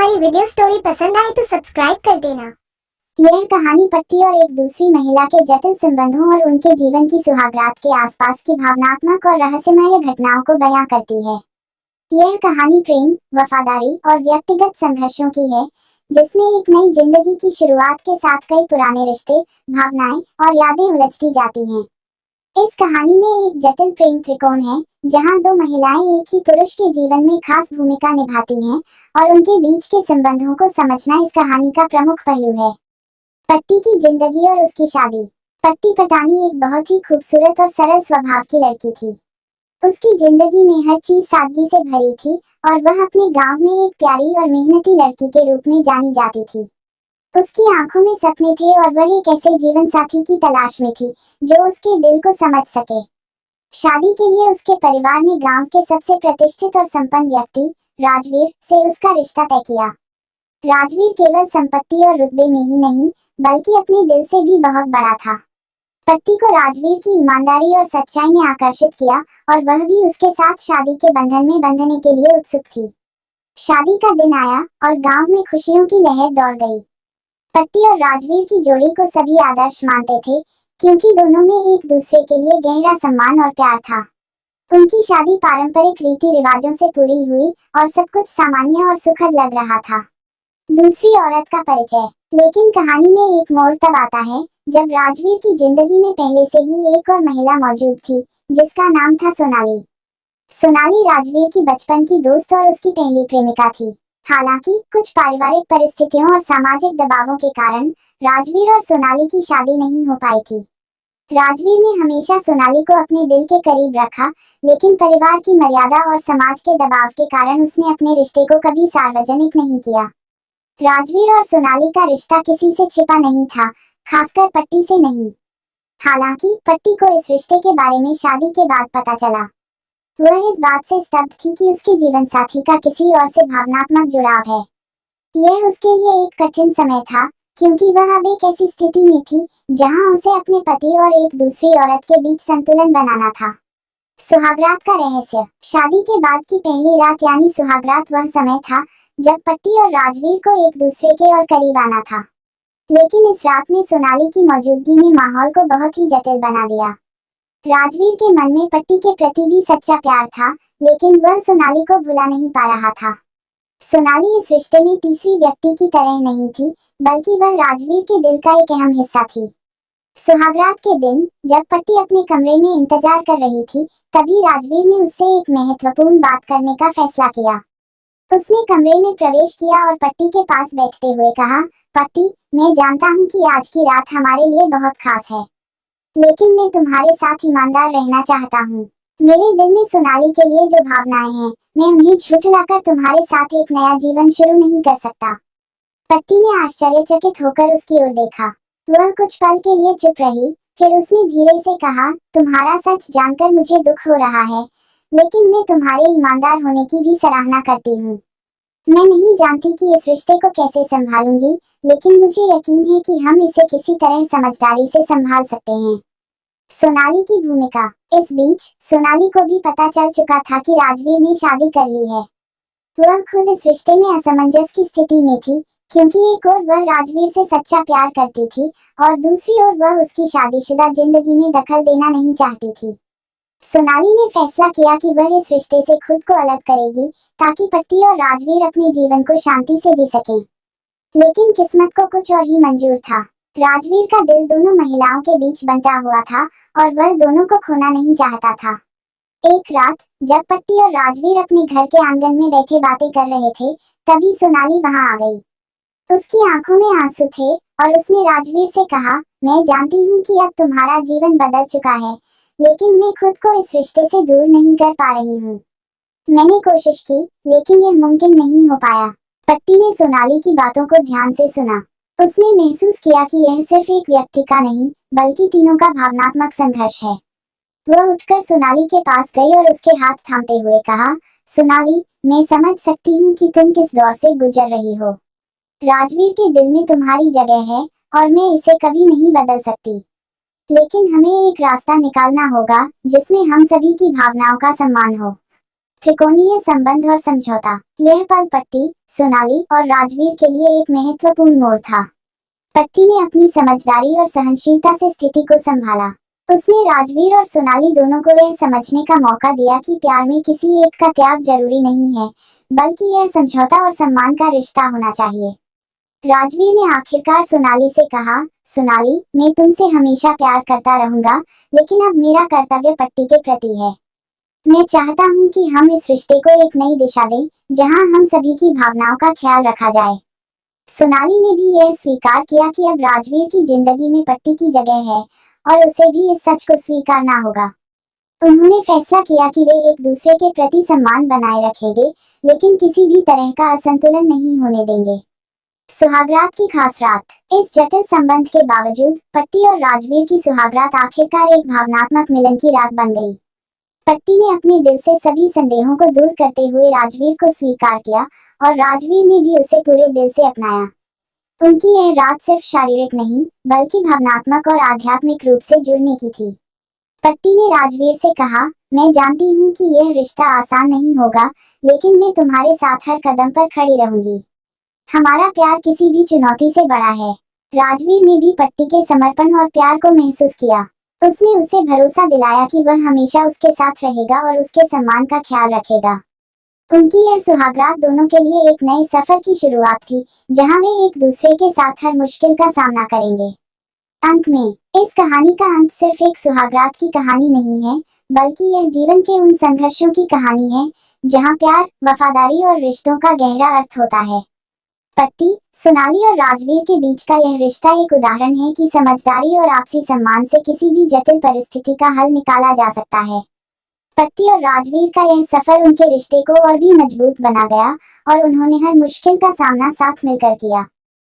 हमारी video story पसंद आए तो सब्सक्राइब कर देना। यह कहानी पट्टी और एक दूसरी महिला के जटिल संबंधों और उनके जीवन की सुहागरात के आसपास की भावनात्मक और रहस्यमय घटनाओं को बयां करती है। यह कहानी प्रेम, वफादारी और व्यक्तिगत संघर्षों की है, जिसमें एक नई जिंदगी की शुरुआत के साथ कई पुराने रिश्ते, भावनाएं और यादें उलझती जाती हैं। इस कहानी में एक जटिल प्रेम त्रिकोण है, जहां दो महिलाएं एक ही पुरुष के जीवन में खास भूमिका निभाती हैं, और उनके बीच के संबंधों को समझना इस कहानी का प्रमुख पहलू है। पट्टी की जिंदगी और उसकी शादी। पट्टी पटानी एक बहुत ही खूबसूरत और सरल स्वभाव की लड़की थी। उसकी जिंदगी में हर चीज सादगी से भरी थी, और वह अपने गांव में एक प्यारी और मेहनती लड़की के रूप में जानी जाती थी। उसकी आंखों में सपने थे, और वह एक ऐसे जीवन साथी की तलाश में थी जो उसके दिल को समझ सके। शादी के लिए उसके परिवार ने गांव के सबसे प्रतिष्ठित और संपन्न व्यक्ति राजवीर से उसका रिश्ता तय किया। राजवीर केवल संपत्ति और रुतबे में ही नहीं, बल्कि अपने दिल से भी बहुत बड़ा था। पट्टी को राजवीर की ईमानदारी और सच्चाई ने आकर्षित किया, और वह भी उसके साथ शादी के बंधन में बंधने के लिए उत्सुक थी। शादी का दिन आया और गांव में खुशियों की लहर दौड़ गई। पट्टी और राजवीर की जोड़ी को सभी आदर्श मानते थे, क्योंकि दोनों में एक दूसरे के लिए गहरा सम्मान और प्यार था। उनकी शादी पारंपरिक रीति रिवाजों से पूरी हुई, और सब कुछ सामान्य और सुखद लग रहा था। दूसरी औरत का परिचय। लेकिन कहानी में एक मोड़ तब आता है, जब राजवीर की जिंदगी में पहले से ही एक और महिला मौजूद थी, जिसका नाम था सोनाली। सोनाली राजवीर की बचपन की दोस्त और उसकी पहली प्रेमिका थी। हालांकि कुछ पारिवारिक परिस्थितियों और सामाजिक दबावों के कारण राजवीर और सोनाली की शादी नहीं हो पाई थी। राजवीर ने हमेशा सोनाली को अपने दिल के करीब रखा, लेकिन परिवार की मर्यादा और समाज के दबाव के कारण उसने अपने रिश्ते को कभी सार्वजनिक नहीं किया। राजवीर और सोनाली का रिश्ता किसी से छिपा नहीं था, खासकर पट्टी से नहीं। हालांकि पट्टी को इस रिश्ते के बारे में शादी के बाद पता चला। वह इस बात से स्तब्ध थी कि उसके जीवन साथी का किसी और से भावनात्मक जुड़ाव है। यह उसके लिए एक कठिन समय था, क्योंकि वह अब एक ऐसी स्थिति में थी जहां उसे अपने पति और एक दूसरी औरत के बीच संतुलन बनाना था। सुहागरात का रहस्य। शादी के बाद की पहली रात यानी सुहागरात वह समय था जब पट्टी और राजवीर को एक दूसरे के और करीब आना था। लेकिन इस रात में सोनाली की मौजूदगी ने माहौल को बहुत ही जटिल बना दिया। राजवीर के मन में पट्टी के प्रति भी सच्चा प्यार था, लेकिन वह सोनाली को भुला नहीं पा रहा था। सोनाली इस रिश्ते में तीसरी व्यक्ति की तरह नहीं थी, बल्कि वह राजवीर के दिल का एक अहम हिस्सा थी। सुहागरात के दिन, जब पट्टी अपने कमरे में इंतजार कर रही थी, तभी राजवीर ने उससे एक महत्वपूर्ण बात करने का फैसला किया। उसने कमरे में प्रवेश किया और पट्टी के पास बैठते हुए कहा, पट्टी, मैं जानता हूँ कि आज की रात हमारे लिए बहुत खास है, लेकिन मैं तुम्हारे साथ ईमानदार रहना चाहता हूँ। मेरे दिल में सोनाली के लिए जो भावनाएं हैं, मैं उन्हें झुठलाकर तुम्हारे साथ एक नया जीवन शुरू नहीं कर सकता। पट्टी ने आश्चर्यचकित होकर उसकी ओर देखा। वह कुछ पल के लिए चुप रही, फिर उसने धीरे से कहा, तुम्हारा सच जानकर मुझे दुख हो रहा है, लेकिन मैं तुम्हारे ईमानदार होने की भी सराहना करती हूँ। मैं नहीं जानती कि इस रिश्ते को कैसे संभालूंगी, लेकिन मुझे यकीन है कि हम इसे किसी तरह समझदारी से संभाल सकते हैं। सोनाली की भूमिका। इस बीच सोनाली को भी पता चल चुका था कि राजवीर ने शादी कर ली है। वह खुद इस रिश्ते में असमंजस की स्थिति में थी, क्योंकि एक ओर वह राजवीर से सच्चा प्यार करती थी, और दूसरी ओर वह उसकी शादीशुदा जिंदगी में दखल देना नहीं चाहती थी। सोनाली ने फैसला किया कि वह इस रिश्ते से खुद को अलग करेगी, ताकि पट्टी और राजवीर अपने जीवन को शांति से जी सकें। लेकिन किस्मत को कुछ और ही मंजूर था। राजवीर का दिल दोनों महिलाओं के बीच बंटा हुआ था, और वह दोनों को खोना नहीं चाहता था। एक रात, जब पट्टी और राजवीर अपने घर के आंगन में बैठे बातें कर रहे थे, तभी सोनाली वहां आ गई। उसकी आंखों में आंसू थे, और उसने राजवीर से कहा, मैं जानती हूँ कि अब तुम्हारा जीवन बदल चुका है, लेकिन मैं खुद को इस रिश्ते से दूर नहीं कर पा रही हूँ। मैंने कोशिश की, लेकिन यह मुमकिन नहीं हो पाया। पट्टी ने सोनाली की बातों को ध्यान से सुना। उसने महसूस किया कि यह सिर्फ एक व्यक्ति का नहीं, बल्कि तीनों का भावनात्मक संघर्ष है। वह उठकर सोनाली के पास गई और उसके हाथ थामते हुए कहा, सोनाली, मैं समझ सकती हूँ कि तुम किस दौर से गुजर रही हो। राजवीर के दिल में तुम्हारी जगह है, और मैं इसे कभी नहीं बदल सकती। लेकिन हमें एक रास्ता निकालना होगा, जिसमें हम सभी की भावनाओं का सम्मान हो। त्रिकोणीय संबंध और समझौता। यह पल पट्टी, सोनाली और राजवीर के लिए एक महत्वपूर्ण मोड़ था। पट्टी ने अपनी समझदारी और सहनशीलता से स्थिति को संभाला। उसने राजवीर और सोनाली दोनों को यह समझने का मौका दिया कि प्यार में किसी एक का त्याग जरूरी नहीं है, बल्कि यह समझौता और सम्मान का रिश्ता होना चाहिए। राजवीर ने आखिरकार सोनाली से कहा, सोनाली, मैं तुमसे हमेशा प्यार करता रहूंगा, लेकिन अब मेरा कर्तव्य पट्टी के प्रति है। मैं चाहता हूं कि हम इस रिश्ते को एक नई दिशा दें, जहां हम सभी की भावनाओं का ख्याल रखा जाए। सोनाली ने भी यह स्वीकार किया कि अब राजवीर की जिंदगी में पट्टी की जगह है और उसे भी इस सच को स्वीकारना होगा। उन्होंने फैसला किया कि वे एक दूसरे के प्रति सम्मान बनाए रखेंगे, लेकिन किसी भी तरह का असंतुलन नहीं होने देंगे। सुहागरात की खास रात। इस जटिल संबंध के बावजूद पट्टी और राजवीर की सुहागरात आखिरकार एक भावनात्मक मिलन की रात बन गई। पट्टी ने अपने दिल से सभी संदेहों को दूर करते हुए राजवीर को स्वीकार किया और राजवीर ने भी उसे पूरे दिल से अपनाया। उनकी यह रात सिर्फ शारीरिक नहीं, बल्कि भावनात्मक और आध्यात्मिक रूप से जुड़ने की थी। पट्टी ने राजवीर से कहा, मैं जानती हूँ कि यह रिश्ता आसान नहीं होगा, लेकिन मैं तुम्हारे साथ हर कदम पर खड़ी रहूंगी। हमारा प्यार किसी भी चुनौती से बड़ा है। राजवीर ने भी पट्टी के समर्पण और प्यार को महसूस किया। उसने उसे भरोसा दिलाया कि वह हमेशा उसके साथ रहेगा और उसके सम्मान का ख्याल रखेगा। उनकी यह सुहागरात दोनों के लिए एक नए सफर की शुरुआत थी, जहां वे एक दूसरे के साथ हर मुश्किल का सामना करेंगे। अंत में, इस कहानी का अंत सिर्फ एक सुहागरात की कहानी नहीं है, बल्कि यह जीवन के उन संघर्षों की कहानी है, जहां प्यार, वफादारी और रिश्तों का गहरा अर्थ होता है। पट्टी, सोनाली और राजवीर के बीच का यह रिश्ता एक उदाहरण है कि समझदारी और आपसी सम्मान से किसी भी जटिल परिस्थिति का हल निकाला जा सकता है। पट्टी और राजवीर का यह सफर उनके रिश्ते को और भी मजबूत बना गया और उन्होंने हर मुश्किल का सामना साथ मिलकर किया।